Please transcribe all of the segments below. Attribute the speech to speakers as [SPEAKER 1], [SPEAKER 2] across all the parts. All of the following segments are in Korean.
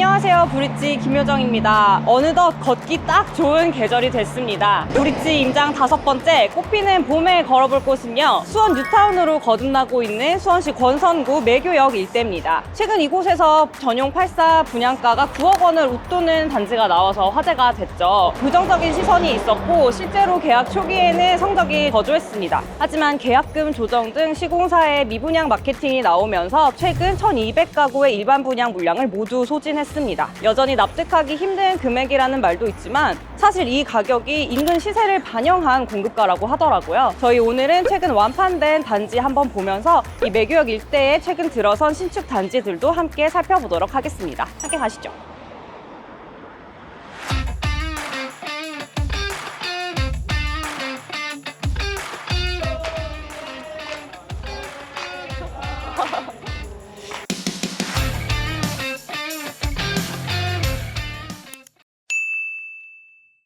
[SPEAKER 1] 안녕하세요, 브릿지 김효정입니다. 어느덧 걷기 딱 좋은 계절이 됐습니다. 브릿지 임장 5번째 꽃피는 봄에 걸어볼 곳은요, 수원 뉴타운으로 거듭나고 있는 수원시 권선구 매교역 일대입니다. 최근 이곳에서 전용 84 분양가가 9억 원을 웃도는 단지가 나와서 화제가 됐죠. 부정적인 시선이 있었고 실제로 계약 초기에는 성적이 거조했습니다. 하지만 계약금 조정 등 시공사의 미분양 마케팅이 나오면서 최근 1200가구의 일반 분양 물량을 모두 소진했습니다. 여전히 납득하기 힘든 금액이라는 말도 있지만 사실 이 가격이 인근 시세를 반영한 공급가라고 하더라고요. 저희 오늘은 최근 완판된 단지 한번 보면서 이 매교역 일대에 최근 들어선 신축 단지들도 함께 살펴보도록 하겠습니다. 함께 가시죠.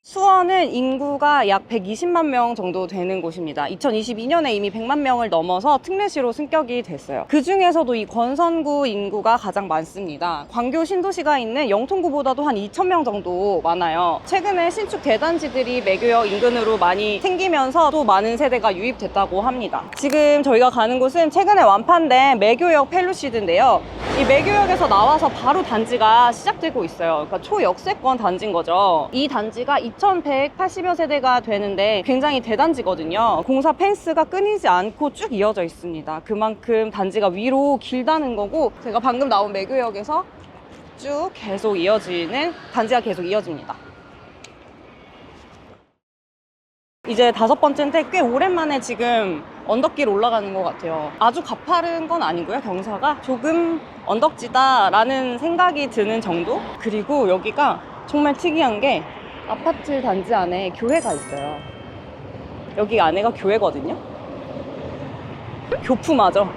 [SPEAKER 1] 수원은 인구가 약 120만 명 정도 되는 곳입니다. 2022년에 이미 100만 명을 넘어서 특례시로 승격이 됐어요. 그 중에서도 이 권선구 인구가 가장 많습니다. 광교 신도시가 있는 영통구보다도 한 2,000명 정도 많아요. 최근에 신축 대단지들이 매교역 인근으로 많이 생기면서 또 많은 세대가 유입됐다고 합니다. 지금 저희가 가는 곳은 최근에 완판된 매교역 펠루시드인데요. 이 매교역에서 나와서 바로 단지가 시작되고 있어요. 그러니까 초역세권 단지인 거죠. 이 단지가 2180여 세대가 되는데 굉장히 대단지거든요. 공사 펜스가 끊이지 않고 쭉 이어져 있습니다. 그만큼 단지가 위로 길다는 거고, 제가 방금 나온 매교역에서 쭉 계속 이어지는 단지가 계속 이어집니다. 이제 5번째인데 꽤 오랜만에 지금 언덕길 올라가는 것 같아요. 아주 가파른 건 아니고요. 경사가 조금 언덕지다라는 생각이 드는 정도? 그리고 여기가 정말 특이한 게 아파트 단지 안에 교회가 있어요. 여기 안에가 교회거든요. 교품하죠.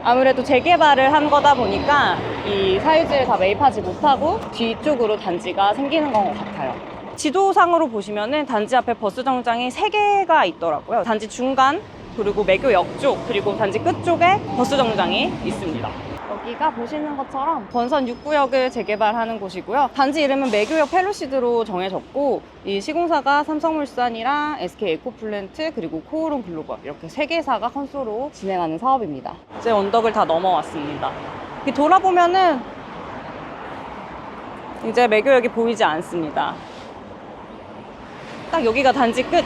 [SPEAKER 1] 아무래도 재개발을 한 거다 보니까 이 사유지를 다 매입하지 못하고 뒤쪽으로 단지가 생기는 것 같아요. 지도상으로 보시면은 단지 앞에 버스 정장이 3개가 있더라고요. 단지 중간, 그리고 매교역 쪽, 그리고 단지 끝쪽에 버스 정장이 있습니다. 여기가 보시는 것처럼 권선 6구역을 재개발하는 곳이고요. 단지 이름은 매교역 펠루시드로 정해졌고, 이 시공사가 삼성물산이랑 SK에코플랜트 그리고 코오롱 글로벌 이렇게 3개사가 컨소로 진행하는 사업입니다. 이제 언덕을 다 넘어왔습니다. 돌아보면은 이제 매교역이 보이지 않습니다. 딱 여기가 단지 끝,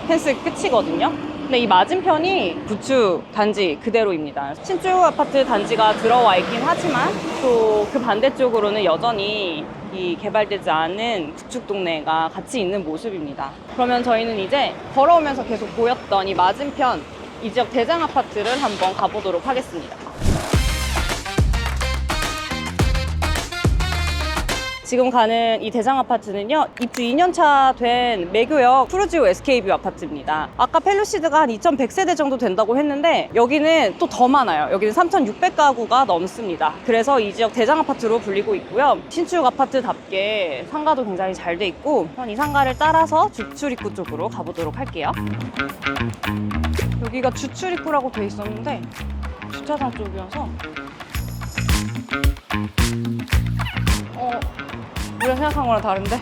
[SPEAKER 1] 펜스 끝이거든요. 근데 이 맞은편이 구축 단지 그대로입니다. 신축 아파트 단지가 들어와 있긴 하지만 또 그 반대쪽으로는 여전히 이 개발되지 않은 구축 동네가 같이 있는 모습입니다. 그러면 저희는 이제 걸어오면서 계속 보였던 이 맞은편 이 지역 대장 아파트를 한번 가보도록 하겠습니다. 지금 가는 이 대장 아파트는요, 입주 2년차 된 매교역 푸르지오 SK뷰 아파트입니다. 아까 펠루시드가 한 2100세대 정도 된다고 했는데 여기는 또 더 많아요. 여기는 3600가구가 넘습니다. 그래서 이 지역 대장 아파트로 불리고 있고요. 신축 아파트답게 상가도 굉장히 잘 돼 있고, 이 상가를 따라서 주출입구 쪽으로 가보도록 할게요. 여기가 주출입구라고 돼 있었는데 주차장 쪽이어서 우리가 생각한 거랑 다른데?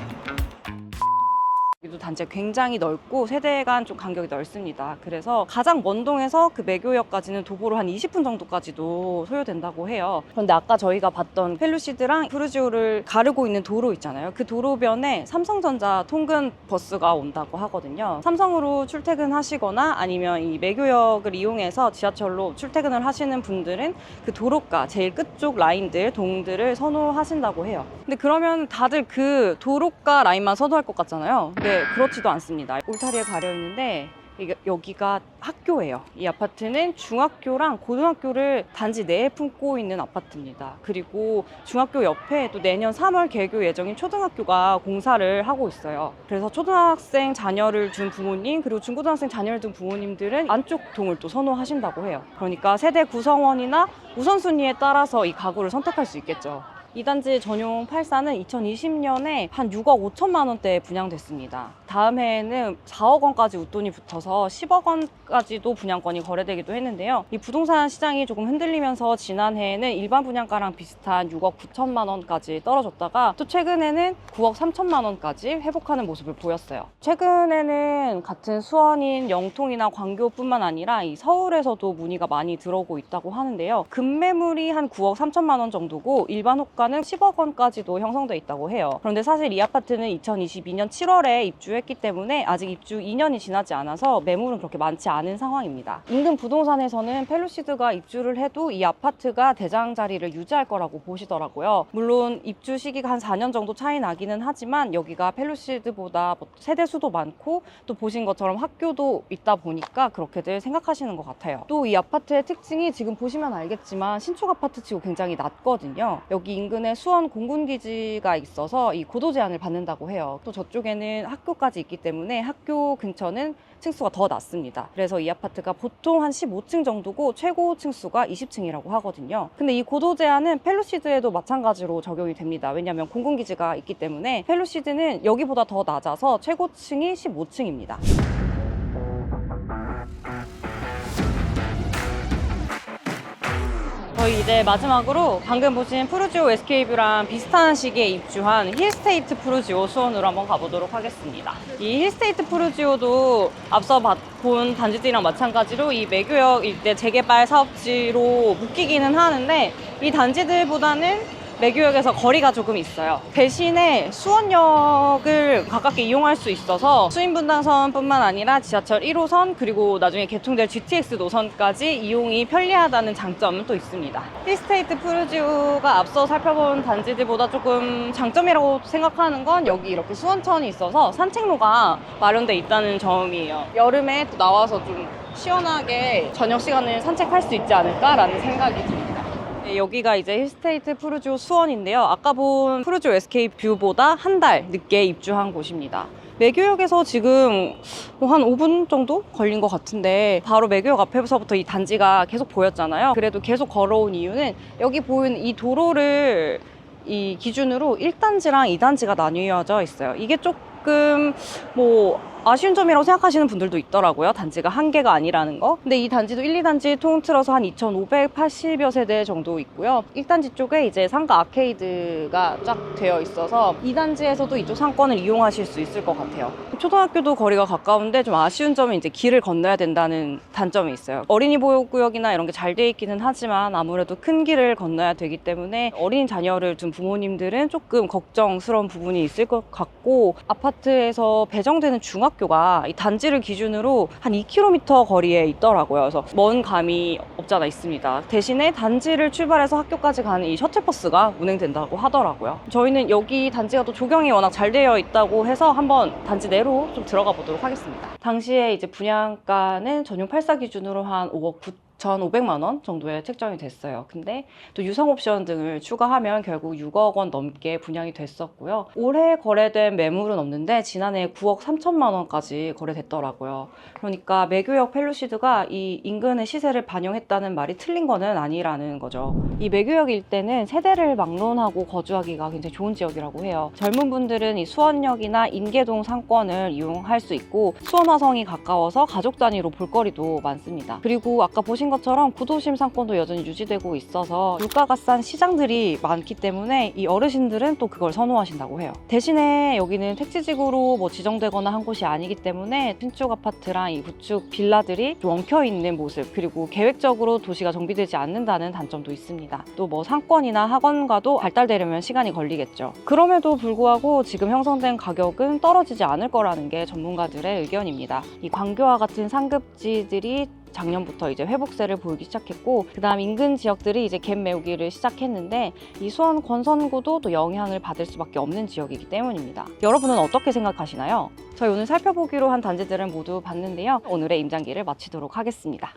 [SPEAKER 1] 여기도 단지가 굉장히 넓고 세대 간 좀 간격이 넓습니다. 그래서 가장 먼 동에서 그 매교역까지는 도보로 한 20분 정도까지도 소요된다고 해요. 그런데 아까 저희가 봤던 펠루시드랑 푸르지오를 가르고 있는 도로 있잖아요. 그 도로변에 삼성전자 통근 버스가 온다고 하거든요. 삼성으로 출퇴근하시거나 아니면 이 매교역을 이용해서 지하철로 출퇴근을 하시는 분들은 그 도로가 제일 끝쪽 라인들, 동들을 선호하신다고 해요. 근데 그러면 다들 그 도로가 라인만 선호할 것 같잖아요. 네, 그렇지도 않습니다. 울타리에 가려 있는데 여기가 학교예요. 이 아파트는 중학교랑 고등학교를 단지 내에 품고 있는 아파트입니다. 그리고 중학교 옆에 또 내년 3월 개교 예정인 초등학교가 공사를 하고 있어요. 그래서 초등학생 자녀를 둔 부모님, 그리고 중고등학생 자녀를 둔 부모님들은 안쪽 동을 또 선호하신다고 해요. 그러니까 세대 구성원이나 우선순위에 따라서 이 가구를 선택할 수 있겠죠. 이 단지 전용 84는 2020년에 한 6억 5천만 원대에 분양됐습니다. 다음 해에는 4억 원까지 웃돈이 붙어서 10억 원까지도 분양권이 거래되기도 했는데요. 이 부동산 시장이 조금 흔들리면서 지난해에는 일반 분양가랑 비슷한 6억 9천만 원까지 떨어졌다가 또 최근에는 9억 3천만 원까지 회복하는 모습을 보였어요. 최근에는 같은 수원인 영통이나 광교뿐만 아니라 이 서울에서도 문의가 많이 들어오고 있다고 하는데요. 급매물이 한 9억 3천만 원 정도고 일반 호가는 10억 원까지도 형성돼 있다고 해요. 그런데 사실 이 아파트는 2022년 7월에 입주했기 때문에 아직 입주 2년이 지나지 않아서 매물은 그렇게 많지 않은 상황입니다. 인근 부동산에서는 펠루시드가 입주를 해도 이 아파트가 대장 자리를 유지할 거라고 보시더라고요. 물론 입주 시기가 한 4년 정도 차이 나기는 하지만 여기가 펠루시드보다 세대 수도 많고 또 보신 것처럼 학교도 있다 보니까 그렇게들 생각하시는 것 같아요. 또 이 아파트의 특징이 지금 보시면 알겠지만 신축 아파트치고 굉장히 낮거든요. 여기 인근에 수원 공군기지가 있어서 이 고도 제한을 받는다고 해요. 또 저쪽에는 학교까지 있기 때문에 학교 근처는 층수가 더 낮습니다. 그래서 이 아파트가 보통 한 15층 정도고 최고 층수가 20층이라고 하거든요. 근데 이 고도 제한은 펠루시드에도 마찬가지로 적용이 됩니다. 왜냐하면 공군기지가 있기 때문에 펠루시드는 여기보다 더 낮아서 최고층이 15층입니다. 저희 이제 마지막으로 방금 보신 푸르지오 SK뷰랑 비슷한 시기에 입주한 힐스테이트 푸르지오 수원으로 한번 가보도록 하겠습니다. 이 힐스테이트 푸르지오도 앞서 본 단지들이랑 마찬가지로 이 매교역 일대 재개발 사업지로 묶이기는 하는데 이 단지들보다는 매교역에서 거리가 조금 있어요. 대신에 수원역을 가깝게 이용할 수 있어서 수인분당선뿐만 아니라 지하철 1호선 그리고 나중에 개통될 GTX 노선까지 이용이 편리하다는 장점은 또 있습니다. 힐스테이트 푸르지오가 앞서 살펴본 단지들보다 조금 장점이라고 생각하는 건 여기 이렇게 수원천이 있어서 산책로가 마련돼 있다는 점이에요. 여름에 또 나와서 좀 시원하게 저녁 시간을 산책할 수 있지 않을까라는 생각이 듭니다. 여기가 이제 힐스테이트 푸르지오 수원인데요. 아까 본 푸르지오 SK뷰보다 한 달 늦게 입주한 곳입니다. 매교역에서 지금 한 5분 정도 걸린 것 같은데 바로 매교역 앞에서부터 이 단지가 계속 보였잖아요. 그래도 계속 걸어온 이유는 여기 보이는 이 도로를 이 기준으로 1단지랑 2단지가 나뉘어져 있어요. 이게 조금 아쉬운 점이라고 생각하시는 분들도 있더라고요. 단지가 한 개가 아니라는 거. 근데 이 단지도 1, 2단지 통틀어서 한 2,580여 세대 정도 있고요. 1단지 쪽에 이제 상가 아케이드가 쫙 되어 있어서 2단지에서도 이쪽 상권을 이용하실 수 있을 것 같아요. 초등학교도 거리가 가까운데 좀 아쉬운 점은 이제 길을 건너야 된다는 단점이 있어요. 어린이 보호구역이나 이런 게 잘 돼 있기는 하지만 아무래도 큰 길을 건너야 되기 때문에 어린 자녀를 둔 부모님들은 조금 걱정스러운 부분이 있을 것 같고 아파트에서 배정되는 중학교가 이 단지를 기준으로 한 2km 거리에 있더라고요. 그래서 먼 감이 없잖아 있습니다. 대신에 단지를 출발해서 학교까지 가는 이 셔틀버스가 운행된다고 하더라고요. 저희는 여기 단지가 또 조경이 워낙 잘 되어 있다고 해서 한번 단지 내로 좀 들어가 보도록 하겠습니다. 당시에 이제 분양가는 전용 84 기준으로 한 5억 9,500만 원 정도에 책정이 됐어요. 근데 또 유상 옵션 등을 추가하면 결국 6억 원 넘게 분양이 됐었고요. 올해 거래된 매물은 없는데 지난해 9억 3천만 원까지 거래됐더라고요. 그러니까 매교역 펠루시드가 이 인근의 시세를 반영했다는 말이 틀린 거는 아니라는 거죠. 이 매교역 일대는 세대를 막론하고 거주하기가 굉장히 좋은 지역이라고 해요. 젊은 분들은 이 수원역이나 인계동 상권을 이용할 수 있고 수원화성이 가까워서 가족 단위로 볼거리도 많습니다. 그리고 아까 보신 것처럼 구도심 상권도 여전히 유지되고 있어서 물가가 싼 시장들이 많기 때문에 이 어르신들은 또 그걸 선호하신다고 해요. 대신에 여기는 택지지구로 지정되거나 한 곳이 아니기 때문에 신축 아파트랑 이 구축 빌라들이 엉켜 있는 모습 그리고 계획적으로 도시가 정비되지 않는다는 단점도 있습니다. 또 상권이나 학원과도 발달되려면 시간이 걸리겠죠. 그럼에도 불구하고 지금 형성된 가격은 떨어지지 않을 거라는 게 전문가들의 의견입니다. 이 광교와 같은 상급지들이 작년부터 이제 회복세를 보이기 시작했고 그다음 인근 지역들이 이제 갭 메우기를 시작했는데 이 수원 권선구도 또 영향을 받을 수밖에 없는 지역이기 때문입니다. 여러분은 어떻게 생각하시나요? 저희 오늘 살펴보기로 한 단지들은 모두 봤는데요. 오늘의 임장기를 마치도록 하겠습니다.